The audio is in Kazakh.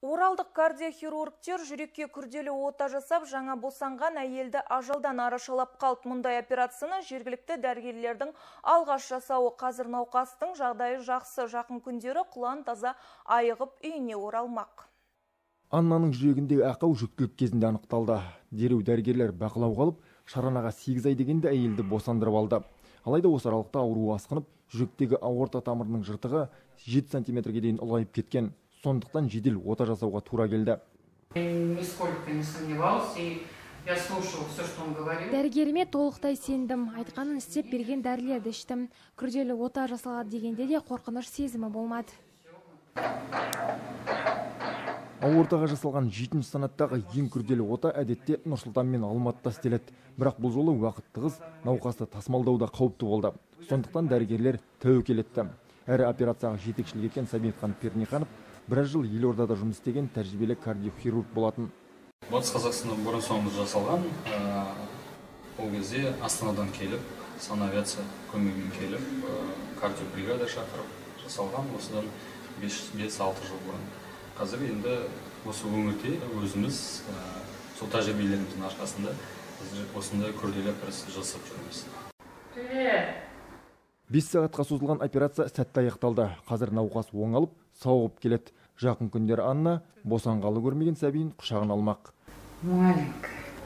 Оралдық кардиохирургтер жүрекке күрделі ота жасап, жаңа босанған әйелді ажалдан арашалап қалды. Мұндай операцияны жергілікті дәрігерлердің алғаш жасауы. Қазір науқастың жағдайы жақсы, жақын күндері құлан таза айығып үйіне оралмақ. Аннаның жүрегіндегі ақау жүктілік кезінде анықталды. Дереу дәрігерлер бақылауға алып, шаранаға 8 ай дегенде әйелді босандырып алды. Алайда осы аралықта ауруы асқынып, жүректегі аорта тамырының жыртығы 7 сантиметрге дейін ұлғайып кеткен. Сондықтан жедел ота жасауға тура келді. Дәрігеріме толықтай сендім. Айтқанын істеп берген дәрілерді іштім. Күрделі ота жасалады дегенде де қорқыныш сезімі болмады. Аортаға жасалған 7-ші санаттағы ең күрделі ота әдетте Нұр-Сұлтан мен Алматыда істеледі. Бірақ бұл жолы уақыт тығыз, науқасты тасымалдауда қауіпті болды. Сондықтан дәрігерлер тәуекел етті. Әрі операцияға жетекшілік еткен Сәбитхан Пернеханов біраз жыл елордада жұмыс істеген тәжірибелі кардиохирург болатын. Батыс Қазақстанда бұрын соңды жасалған, ол кезде Астанадан келіп, санавиация көмегімен келіп, кардиобригада шақырып жасалған, осыдан 5-6 жыл бұрын. Қазір енді осы өңірде өзіміз сол тәжірибелеріміздің арқасында осындай күрделі операция жасап жүрміз. 5 сағатқа созылған операция сәтті аяқталды. Қазір науқас оңалып, сауығып келеді. Жақын күндері Анна босанғалы көрмеген сәбиін құшағына алмақ. Маленькая.